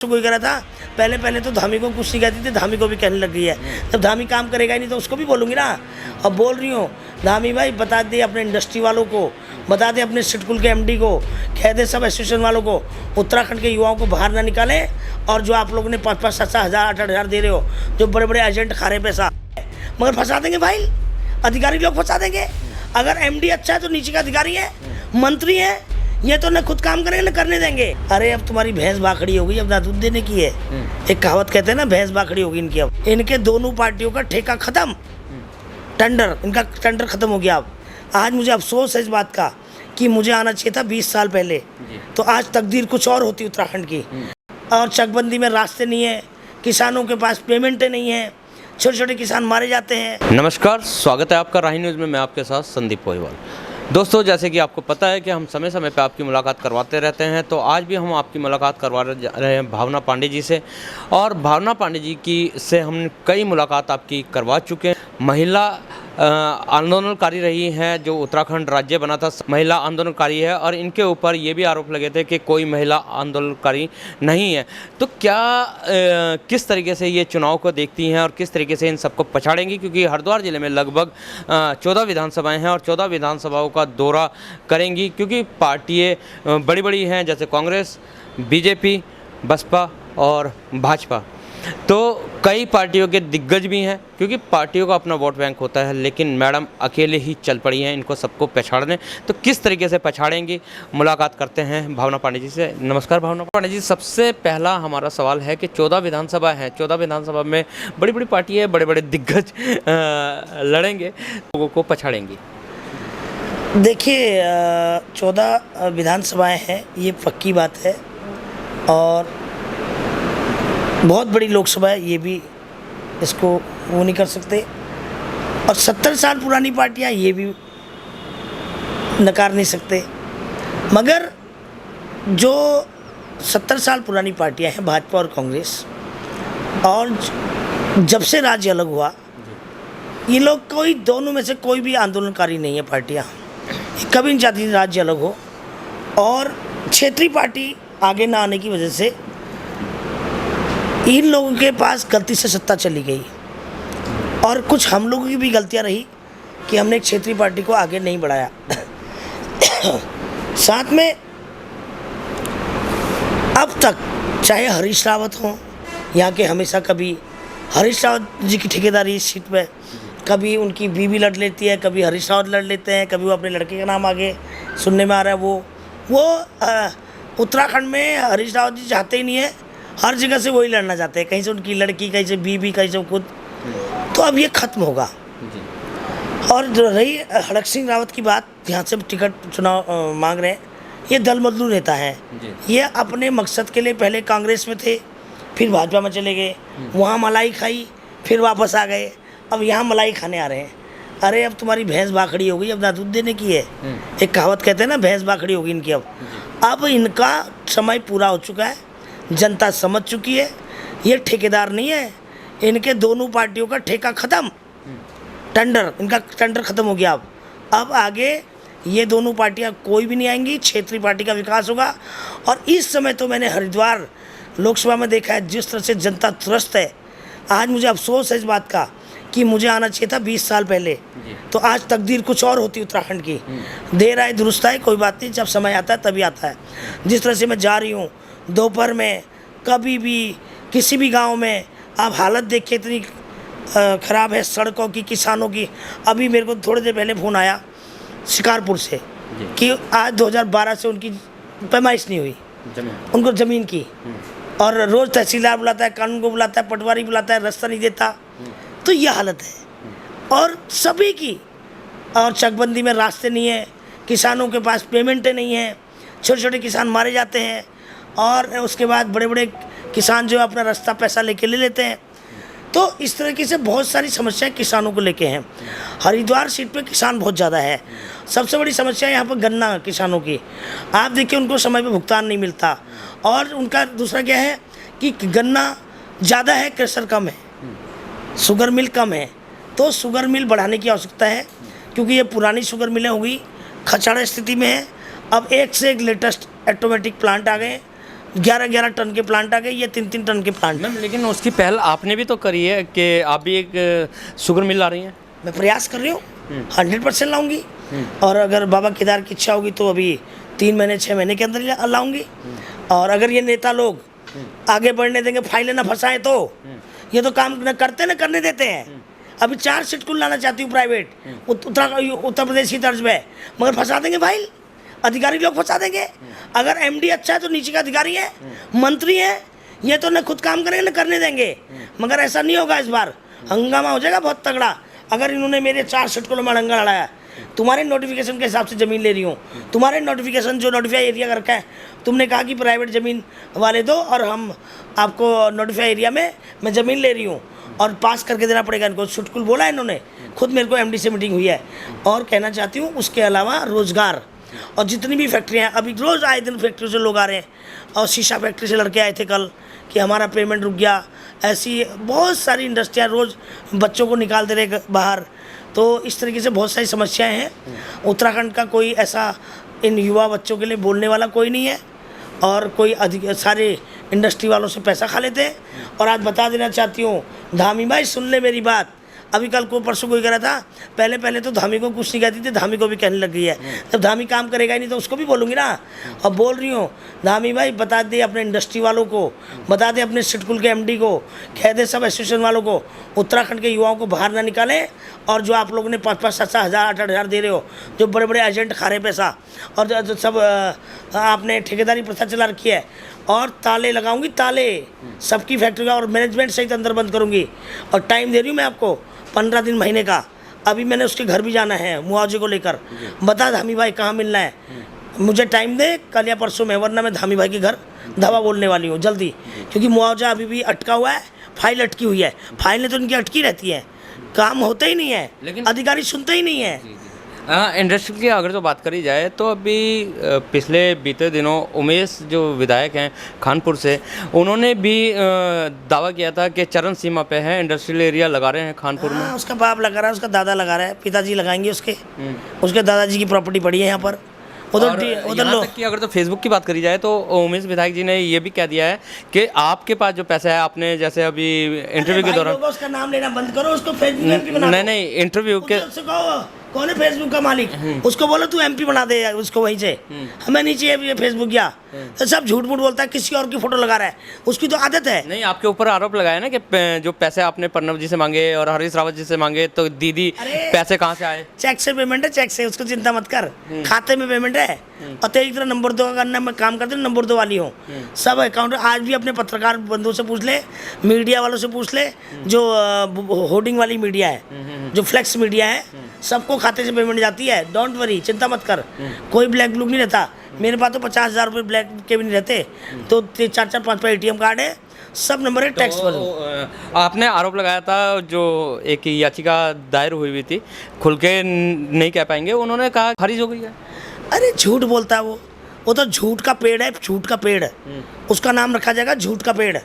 कोई करा था। पहले तो धामी को कुछ नहीं कहती थी, धामी को भी कहने लग गई है। जब धामी काम करेगा ही नहीं तो उसको भी बोलूँगी ना। अब बोल रही हूँ, धामी भाई बता दे अपने इंडस्ट्री वालों को, बता दे अपने सिडकुल के एमडी को, कह दे सब एसोसिएशन वालों को उत्तराखंड के युवाओं को बाहर ना निकालें। और जो आप लोगों ने 5-5, 7-7 हज़ार, 8-8 हज़ार दे रहे हो, जो बड़े बड़े एजेंट खा रहे पैसा, मगर फंसा देंगे भाई, अधिकारी लोग फंसा देंगे। अगर एमडी अच्छा है तो नीचे का अधिकारी है, मंत्री है, ये तो न खुद काम करेंगे न करने देंगे। अरे अब तुम्हारी भैंस बाखड़ी होगी, अब ना दूध देने की है। एक कहावत कहते हैं ना, भैंस बाखड़ी होगी इनकी। अब इनके दोनों पार्टियों का ठेका खत्म, टेंडर, इनका टेंडर खत्म हो गया। अब आज मुझे अफसोस है इस बात का कि मुझे आना चाहिए था 20 साल पहले, तो आज तकदीर कुछ और होती उत्तराखंड की। और चकबंदी में रास्ते नहीं है, किसानों के पास पेमेंटें नहीं है, छोटे छोटे किसान मारे जाते हैं। नमस्कार, स्वागत है आपका राही न्यूज़ में। मैं आपके साथ संदीप पोईवाल। दोस्तों, जैसे कि आपको पता है कि हम समय समय पे आपकी मुलाकात करवाते रहते हैं, तो आज भी हम आपकी मुलाकात करवा रहे हैं भावना पांडे जी से। और भावना पांडे जी की से हम कई मुलाकात आपकी करवा चुके हैं। महिला आंदोलनकारी रही हैं, जो उत्तराखंड राज्य बना था महिला आंदोलनकारी है, और इनके ऊपर ये भी आरोप लगे थे कि कोई महिला आंदोलनकारी नहीं है। तो क्या किस तरीके से ये चुनाव को देखती हैं और किस तरीके से इन सबको पछाड़ेंगी, क्योंकि हरिद्वार ज़िले में लगभग 14 विधानसभाएं हैं और 14 विधानसभाओं का दौरा करेंगी, क्योंकि पार्टियाँ बड़ी बड़ी हैं, जैसे कांग्रेस, बीजेपी, बसपा और भाजपा। तो कई पार्टियों के दिग्गज भी हैं, क्योंकि पार्टियों का अपना वोट बैंक होता है, लेकिन मैडम अकेले ही चल पड़ी हैं इनको सबको पछाड़ने। तो किस तरीके से पछाड़ेंगी, मुलाकात करते हैं भावना पांडे जी से। नमस्कार भावना पांडे जी, सबसे पहला हमारा सवाल है कि 14 विधानसभा है, 14 विधानसभा में बड़ी बड़ी पार्टी है, बड़े बड़े दिग्गज लड़ेंगे, लोगों को पछाड़ेंगी। देखिए, 14 विधानसभाएं हैं, ये पक्की बात है, और बहुत बड़ी लोकसभा है, ये भी इसको वो नहीं कर सकते। और 70 साल पुरानी पार्टियां, ये भी नकार नहीं सकते। मगर जो 70 साल पुरानी पार्टियां हैं, भाजपा और कांग्रेस, और जब से राज्य अलग हुआ, ये लोग कोई दोनों में से कोई भी आंदोलनकारी नहीं है। पार्टियां कभी नहीं चाहती राज्य अलग हो, और क्षेत्रीय पार्टी आगे ना आने की वजह से इन लोगों के पास गलती से सत्ता चली गई। और कुछ हम लोगों की भी गलतियां रही कि हमने एक क्षेत्रीय पार्टी को आगे नहीं बढ़ाया। साथ में अब तक चाहे हरीश रावत हो यहाँ के, हमेशा कभी हरीश रावत जी की ठेकेदारी इस सीट पे, कभी उनकी बीवी लड़ लेती है, कभी हरीश रावत लड़ लेते हैं, कभी वो अपने लड़के का नाम आगे सुनने में आ रहा है। वो उत्तराखंड में हरीश रावत जी चाहते ही नहीं है, हर जगह से वही लड़ना चाहते हैं, कहीं से उनकी लड़की, कहीं से बीवी, कहीं से खुद। तो अब ये खत्म होगा। और जो रही हड़क सिंह रावत की बात, यहाँ से टिकट चुनाव मांग रहे हैं, ये दल बदलू नेता है। ये अपने मकसद के लिए पहले कांग्रेस में थे, फिर भाजपा में चले गए, वहाँ मलाई खाई, फिर वापस आ गए, अब यहाँ मलाई खाने आ रहे हैं। अरे अब तुम्हारी भैंस बाखड़ी होगी, अब ना दूध देने की है। एक कहावत कहते हैं ना, भैंस बाखड़ी होगी इनकी। अब इनका समय पूरा हो चुका है, जनता समझ चुकी है, ये ठेकेदार नहीं है। इनके दोनों पार्टियों का ठेका खत्म, टेंडर, इनका टेंडर खत्म हो गया। अब आगे ये दोनों पार्टियां कोई भी नहीं आएंगी, क्षेत्रीय पार्टी का विकास होगा। और इस समय तो मैंने हरिद्वार लोकसभा में देखा है जिस तरह से जनता त्रस्त है। आज मुझे अफसोस है इस बात का कि मुझे आना चाहिए था 20 साल पहले, तो आज तकदीर कुछ और होती उत्तराखंड की। देर आए दुरुस्त आए, कोई बात नहीं, जब समय आता है तभी आता है। जिस तरह से मैं जा रही हूँ दोपहर में, कभी भी किसी भी गांव में, आप हालत देखिए इतनी ख़राब है सड़कों की, किसानों की। अभी मेरे को थोड़ी देर पहले फ़ोन आया शिकारपुर से कि आज 2012 से उनकी पैमाइश नहीं हुई, उनको ज़मीन की। और रोज़ तहसीलदार बुलाता है, कानून को बुलाता है, पटवारी बुलाता है, रास्ता नहीं देता। तो यह हालत है और सभी की। और चकबंदी में रास्ते नहीं है, किसानों के पास पेमेंटें नहीं हैं, छोटे छोटे किसान मारे जाते हैं, और उसके बाद बड़े बड़े किसान जो अपना रास्ता पैसा लेके ले लेते हैं। तो इस तरीके से बहुत सारी समस्याएं किसानों को लेके हैं। हरिद्वार सीट पे किसान बहुत ज़्यादा है। सबसे बड़ी समस्या यहाँ पर गन्ना किसानों की। आप देखिए, उनको समय पे भुगतान नहीं मिलता, और उनका दूसरा क्या है कि गन्ना ज़्यादा है, क्रशर कम है, शुगर मिल कम है। तो शुगर मिल बढ़ाने की आवश्यकता है, क्योंकि ये पुरानी शुगर मिलें हो गई, खचाड़ा स्थिति में है। अब एक से एक लेटेस्ट ऑटोमेटिक प्लांट आ गए, 11-11 टन के प्लांट आ गए, ये 3-3 टन के प्लांट। मैम लेकिन उसकी पहल आपने भी तो करी है कि आप भी एक शुगर मिल ला रही हैं। मैं प्रयास कर रही हूँ, 100% लाऊंगी। और अगर बाबा केदार की इच्छा होगी तो अभी 3 महीने 6 महीने के अंदर लाऊंगी। और अगर ये नेता लोग आगे बढ़ने देंगे, फाइलें ना फंसाएं, तो ये तो काम न करते न करने देते हैं। अभी 4 सिटकुल लाना चाहती हूँ प्राइवेट, उत्तर प्रदेश की तर्ज पे, मगर फंसा देंगे फाइल, अधिकारी लोग फंसा देंगे। अगर एमडी अच्छा है तो नीचे का अधिकारी है, मंत्री है, ये तो न खुद काम करेंगे न करने देंगे। मगर ऐसा नहीं होगा, इस बार हंगामा हो जाएगा बहुत तगड़ा। अगर इन्होंने मेरे 4 सिटकुलों में हंगा लड़ाया, तुम्हारे नोटिफिकेशन के हिसाब से ज़मीन ले रही हूँ, तुम्हारे नोटिफिकेशन जो नोटिफाई एरिया का रखा है, तुमने कहा कि प्राइवेट ज़मीन वाले दो और हम आपको नोटिफाई एरिया में मैं ज़मीन ले रही हूँ और पास करके देना पड़ेगा इनको। सुटकुल बोला है इन्होंने, खुद मेरे को एमडी से मीटिंग हुई है। और कहना चाहती हूँ उसके अलावा रोज़गार और जितनी भी फैक्ट्रियाँ हैं, अभी रोज़ आए दिन फैक्ट्री से लोग आ रहे हैं। और शीशा फैक्ट्री से लड़के आए थे कल कि हमारा पेमेंट रुक गया। ऐसी बहुत सारी इंडस्ट्रियाँ रोज़ बच्चों को निकाल दे रहे बाहर। तो इस तरीके से बहुत सारी समस्याएं हैं। उत्तराखंड का कोई ऐसा इन युवा बच्चों के लिए बोलने वाला कोई नहीं है और कोई अधिक सारे इंडस्ट्री वालों से पैसा खा लेते हैं। और आज बता देना चाहती हूँ, धामी भाई सुन ले मेरी बात। अभी कल को परसों कोई कह रहा था, पहले तो धामी को कुछ नहीं कहती थी, धामी को भी कहने लग गई है। जब धामी काम करेगा ही नहीं तो उसको भी बोलूँगी ना। अब बोल रही हूँ, धामी भाई बता दे अपने इंडस्ट्री वालों को, बता दे अपने सिटकुल के एमडी को, कह दे सब एसोसिएशन वालों को, उत्तराखंड के युवाओं को बाहर ना निकालें। और जो आप लोगों ने 5-5, 7-7 हज़ार, 8-8 हज़ार दे रहे हो, जो बड़े बड़े एजेंट खा रहे पैसा, और जो सब आपने ठेकेदारी प्रथा चला रखी है, और ताले लगाऊंगी, ताले सबकी फैक्ट्री का और मैनेजमेंट सहित अंदर बंद करूंगी। और टाइम दे रही हूँ मैं आपको 15 दिन, महीने का। अभी मैंने उसके घर भी जाना है मुआवजे को लेकर। बता धामी भाई कहाँ मिलना है, मुझे टाइम दे कल या परसों में, वरना मैं धामी भाई के घर दवा बोलने वाली हूँ जल्दी। क्योंकि मुआवजा अभी भी अटका हुआ है, फाइल अटकी हुई है। फाइलें तो इनकी अटकी रहती हैं, काम होता ही नहीं है, लेकिन अधिकारी सुनते ही नहीं है। इंडस्ट्री की अगर जो बात करी जाए तो अभी पिछले बीते दिनों उमेश जो विधायक हैं खानपुर से, उन्होंने भी दावा किया था कि चरण सीमा पे है, इंडस्ट्रियल एरिया लगा रहे हैं खानपुर में। उसका बाप लगा रहा है, उसका दादा लगा रहा है, पिताजी लगाएंगे उसके दादाजी की प्रॉपर्टी पड़ी है यहाँ पर। उधर यहाँ तक कि अगर तो फेसबुक की बात करी जाए तो उमेश विधायक जी ने ये भी कह दिया है कि आपके पास जो पैसा है, आपने जैसे अभी इंटरव्यू के दौरान, उसका नाम लेना बंद करो, उसको फेसबुक बना दो। नहीं इंटरव्यू के, कौन है फेसबुक का मालिक, उसको बोलो तू एमपी बना दे उसको वहीं से, हमें नहीं चाहिए ये फेसबुक। या तो सब झूठ मूठ बोलता है, किसी और की फोटो लगा रहा है, उसकी तो आदत है। नहीं, आपके ऊपर आरोप लगाया ना कि जो पैसे आपने प्रणव जी से मांगे और हरीश रावत जी से मांगे, तो दीदी पैसे कहाँ से आए? चेक से पेमेंट है, चेक से, उसको चिंता मत कर, खाते में पेमेंट है। और तेरी तरह नंबर 2 का करना, मैं काम करते नंबर 2 वाली हूँ। सब अकाउंट आज भी अपने पत्रकार बंधुओं से पूछ ले, मीडिया वालों से पूछ ले, जो होर्डिंग वाली मीडिया है, जो फ्लेक्स मीडिया है, सबको खाते से पेमेंट जाती है। डोंट वरी, चिंता मत कर, कोई ब्लैक ब्लू नहीं रहता। मेरे पास तो 50,000 रुपये ब्लैक के भी नहीं रहते, तो 4-4, 5-5 ATM कार्ड है, सब नंबर है, टैक्स भरो। आपने आरोप लगाया था, जो एक याचिका दायर हुई हुई थी, खुल के नहीं कह पाएंगे, उन्होंने कहा खारिज हो गई है। अरे झूठ बोलता है वो तो झूठ का पेड़ है, झूठ का पेड़, उसका नाम रखा जाएगा झूठ का पेड़।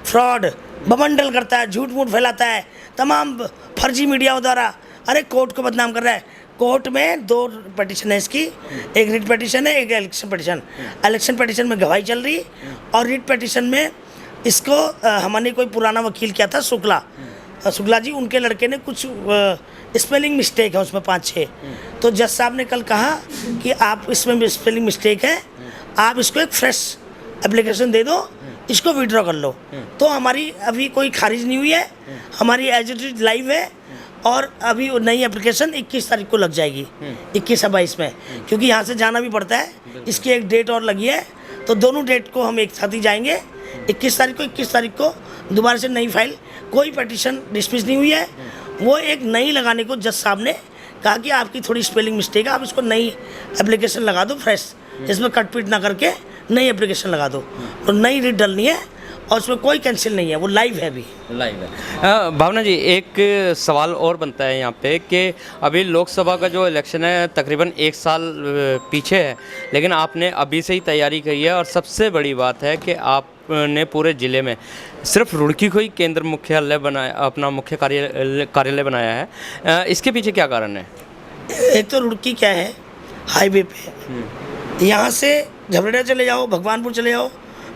फ्रॉड, बमंडल करता है, झूठ मूठ फैलाता है तमाम फर्जी मीडियाओं द्वारा। अरे कोर्ट को बदनाम कर रहा है। कोर्ट में 2 पिटीशन है इसकी, एक रिट पिटीशन है, एक इलेक्शन पिटीशन। इलेक्शन पिटीशन में गवाही चल रही, और रिट पिटीशन में इसको हमने कोई पुराना वकील किया था, शुक्ला जी, उनके लड़के ने कुछ स्पेलिंग मिस्टेक है उसमें 5-6। तो जज साहब ने कल कहा कि आप इसमें स्पेलिंग मिस्टेक है, आप इसको एक फ्रेश एप्लीकेशन दे दो, इसको विड्रॉ कर लो। तो हमारी अभी कोई खारिज नहीं हुई है, हमारी एज इट इज लाइव है। और अभी नई एप्लीकेशन 21 तारीख को लग जाएगी, 21-22 में, क्योंकि यहाँ से जाना भी पड़ता है। इसकी एक डेट और लगी है, तो दोनों डेट को हम एक साथ ही जाएंगे। 21 तारीख को दोबारा से नई फाइल, कोई पिटीशन डिसमिस नहीं हुई है। वो एक नई लगाने को जज साहब ने कहा कि आपकी थोड़ी स्पेलिंग मिस्टेक है, आप इसको नई एप्लीकेशन लगा दो, फ्रेश, इसमें कटपीट ना करके नई एप्लीकेशन लगा दो। और नई रिट डलनी है, और उसमें कोई कैंसिल नहीं है, वो लाइव है, अभी लाइव है। भावना जी, एक सवाल और बनता है यहाँ पे कि अभी लोकसभा का जो इलेक्शन है तकरीबन 1 साल पीछे है, लेकिन आपने अभी से ही तैयारी की है। और सबसे बड़ी बात है कि आपने पूरे ज़िले में सिर्फ रुड़की को ही केंद्र मुख्यालय बनाया, अपना मुख्य कार्यालय बनाया है। इसके पीछे क्या कारण है? एक तो रुड़की क्या है, हाईवे पे, यहाँ से झबरेड़ा चले जाओ, भगवानपुर चले जाओ,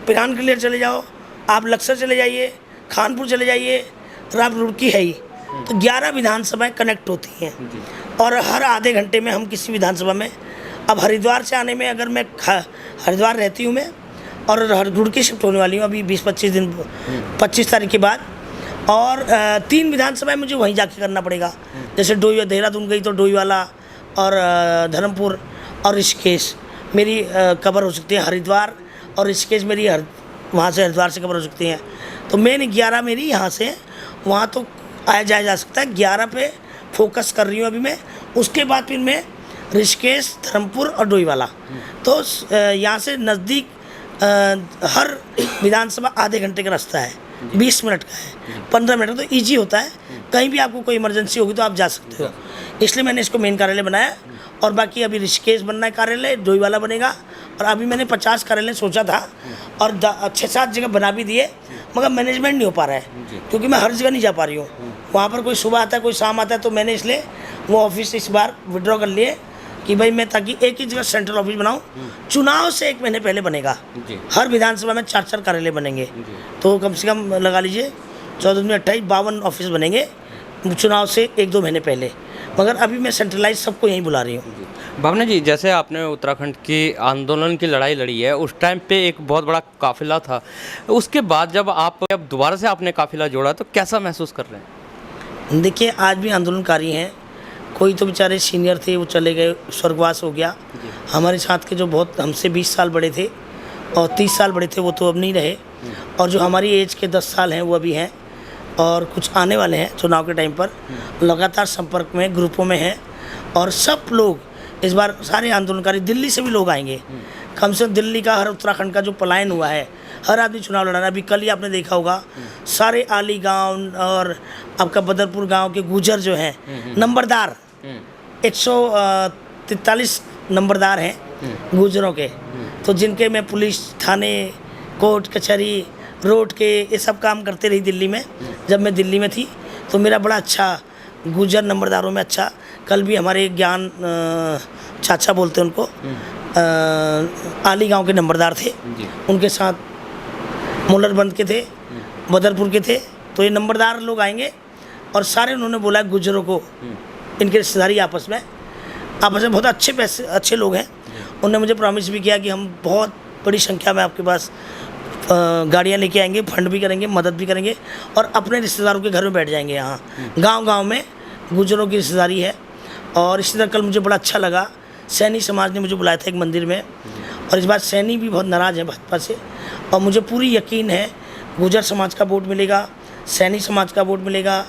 पिरान क्लियर चले जाओ, आप लक्सर चले जाइए, खानपुर चले जाइए, और आप रुड़की है ही, तो 11 विधानसभाएं कनेक्ट होती हैं। और हर आधे घंटे में हम किसी विधानसभा में, अब हरिद्वार से आने में, अगर मैं हरिद्वार रहती हूँ मैं, और रुड़की शिफ्ट होने वाली हूँ अभी 20-25 दिन, 25 तारीख के बाद, और 3 विधानसभाएं मुझे वहीं जाके करना पड़ेगा। जैसे देहरादून गई तो डोईवाला और धर्मपुर और ऋषिकेश मेरी कवर हो सकती है, हरिद्वार और ऋषिकेश मेरी वहाँ से हरिद्वार से कवर हो सकती हैं। तो मेन 11 मेरी यहाँ से है, वहाँ तो आया जाया जा सकता है। 11 पे फोकस कर रही हूँ अभी मैं, उसके बाद फिर मैं ऋषिकेश, धर्मपुर और डोईवाला। तो यहाँ से नज़दीक हर विधानसभा आधे घंटे का रास्ता है, 20 मिनट का है, 15 मिनट का, तो ईजी होता है। कहीं भी आपको कोई इमरजेंसी होगी तो आप जा सकते हो, इसलिए मैंने इसको मेन कार्यालय बनाया। और बाकी अभी ऋषिकेश बनना है कार्यालय, डोईवाला बनेगा, और अभी मैंने 50 कार्यालय सोचा था और 6-7 जगह बना भी दिए, मगर मैनेजमेंट नहीं हो पा रहा है, क्योंकि मैं हर जगह नहीं जा पा रही हूँ। वहाँ पर कोई सुबह आता है, कोई शाम आता है, तो मैंने इसलिए वो ऑफिस इस बार विड्रॉ कर लिए कि भाई मैं, ताकि एक ही जगह सेंट्रल ऑफिस बनाऊं। चुनाव से 1 महीने पहले बनेगा, हर विधानसभा में 4-4 कार्यालय बनेंगे, तो कम से कम लगा लीजिए 14 में 28, 52 ऑफिस बनेंगे चुनाव से 1-2 महीने पहले। मगर अभी मैं सेंट्रलाइज सबको यहीं बुला रही हूँ। भावना जी, जैसे आपने उत्तराखंड की आंदोलन की लड़ाई लड़ी है, उस टाइम पे एक बहुत बड़ा काफिला था, उसके बाद जब दोबारा से आपने काफिला जोड़ा तो कैसा महसूस कर रहे हैं? देखिए, आज भी आंदोलनकारी हैं, कोई तो बेचारे सीनियर थे वो चले गए, स्वर्गवास हो गया। हमारे साथ के जो बहुत हमसे 20 साल बड़े थे और 30 साल बड़े थे, वो तो अब नहीं रहे, और जो हमारी एज के 10 साल हैं वो अभी हैं, और कुछ आने वाले हैं चुनाव के टाइम पर। लगातार संपर्क में, ग्रुपों में हैं, और सब लोग इस बार सारे आंदोलनकारी, दिल्ली से भी लोग आएंगे, कम से कम दिल्ली का, हर उत्तराखंड का जो पलायन हुआ है, हर आदमी चुनाव लड़ा रहा है। अभी कल ही आपने देखा होगा, सारे आली गांव और आपका बदरपुर गांव के गुजर जो हैं, नंबरदार 143 नंबरदार हैं गुजरों के, तो जिनके मैं पुलिस थाने, कोर्ट कचहरी, रोड के ये सब काम करते रही दिल्ली में। जब मैं दिल्ली में थी तो मेरा बड़ा अच्छा गुजर नंबरदारों में अच्छा, कल भी हमारे ज्ञान चाचा बोलते हैं उनको, आली गांव के नंबरदार थे, उनके साथ मोलरबंद के थे, बदरपुर के थे। तो ये नंबरदार लोग आएंगे, और सारे उन्होंने बोला गुजरों को, इनके रिश्तेदारी आपस में बहुत अच्छे लोग हैं। उन्होंने मुझे प्रॉमिस भी किया कि हम बहुत बड़ी संख्या में आपके पास गाड़ियाँ लेके आएंगे, फंड भी करेंगे, मदद भी करेंगे, और अपने रिश्तेदारों के घर में बैठ जाएंगे। यहाँ गांव-गांव में गुजरों की रिश्तेदारी है। और इसी तरह कल मुझे बड़ा अच्छा लगा, सैनी समाज ने मुझे बुलाया था एक मंदिर में, और इस बार सैनी भी बहुत नाराज़ है भाजपा से, और मुझे पूरी यकीन है गुजर समाज का वोट मिलेगा, सैनी समाज का वोट मिलेगा,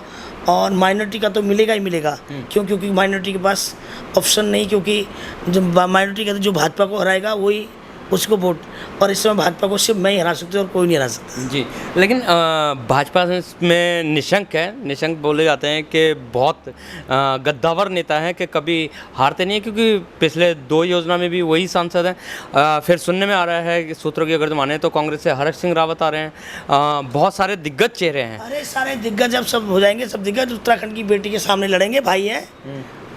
और माइनॉरिटी का तो मिलेगा ही मिलेगा। क्यों? क्योंकि माइनॉरिटी के पास ऑप्शन नहीं, क्योंकि जो माइनॉरिटी का जो भाजपा को हराएगा वही उसको वोट, और इस समय भाजपा को सिर्फ मैं ही हरा सकती हूँ और कोई नहीं हरा सकता। जी, लेकिन भाजपा में निशंक है, निशंक बोले जाते हैं कि बहुत गद्दावर नेता है, कि कभी हारते नहीं है, क्योंकि पिछले 2 योजना में भी वही सांसद हैं। फिर सुनने में आ रहा है कि सूत्रों की अगर माने तो कांग्रेस से हर्ष सिंह रावत आ रहे हैं, बहुत सारे दिग्गज चेहरे हैं। अरे सारे दिग्गज जब सब हो जाएंगे, सब दिग्गज उत्तराखंड की बेटी के सामने लड़ेंगे, भाई हैं,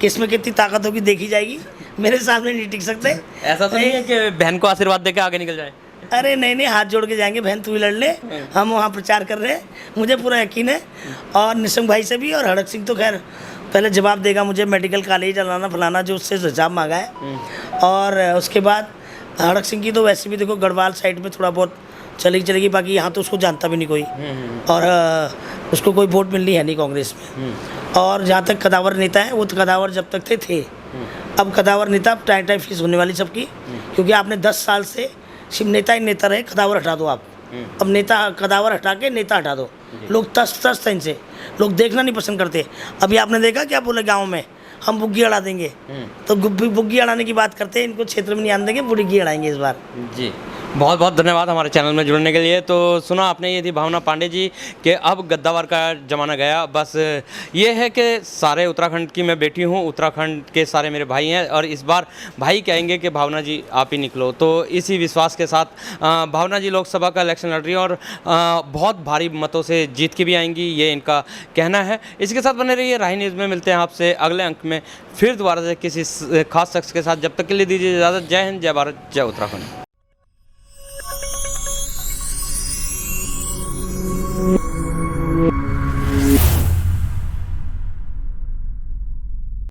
किसमें कितनी ताकत होगी देखी जाएगी, मेरे सामने नहीं टिक सकते। ऐसा तो नहीं है कि बहन को आशीर्वाद देकर आगे निकल जाए? अरे नहीं, हाथ जोड़ के जाएंगे, बहन तू ही लड़ ले, हम वहाँ प्रचार कर रहे हैं, मुझे पूरा यकीन है। और निशंक भाई से भी, और हड़क सिंह तो खैर पहले जवाब देगा मुझे, मेडिकल कॉलेज चलाना फलाना जो उससे हिसाब मांगा है। और उसके बाद हड़क सिंह की तो वैसे भी देखो गढ़वाल साइड में थोड़ा बहुत चलेगी, बाकी यहाँ तो उसको जानता भी नहीं कोई, और उसको कोई वोट मिलनी है नहीं कांग्रेस में। और जहाँ तक कदावर नेता है, वो तो कदावर जब तक थे, अब कदावर नेता अब टाइम फीस होने वाली सबकी, क्योंकि आपने 10 साल से सिर्फ नेता ही नेता रहे, कदावर हटा दो आप, अब नेता कदावर हटा के नेता हटा दो। लोग तस्त इनसे, लोग देखना नहीं पसंद करते। अभी आपने देखा क्या बोले गाँव में, हम बुग्गी अड़ा देंगे, तो बुग्गी अड़ाने की बात करते हैं, इनको क्षेत्र में नहीं आने देंगे, बुग्गी अड़ाएंगे इस बार। जी, बहुत बहुत धन्यवाद हमारे चैनल में जुड़ने के लिए। तो सुना आपने, ये थी भावना पांडे जी कि अब गद्दावर का ज़माना गया। बस ये है कि सारे उत्तराखंड की मैं बेटी हूँ, उत्तराखंड के सारे मेरे भाई हैं, और इस बार भाई कहेंगे कि भावना जी आप ही निकलो। तो इसी विश्वास के साथ भावना जी लोकसभा का इलेक्शन लड़ रही हैं, और बहुत भारी मतों से जीत के भी आएंगी, ये इनका कहना है। इसके साथ बने रहिए राही न्यूज़ में। मिलते हैं आपसे अगले अंक में फिर दोबारा से किसी खास शख्स के साथ। जब तक के लिए दीजिए इजाज़त। जय हिंद, जय भारत, जय उत्तराखंड।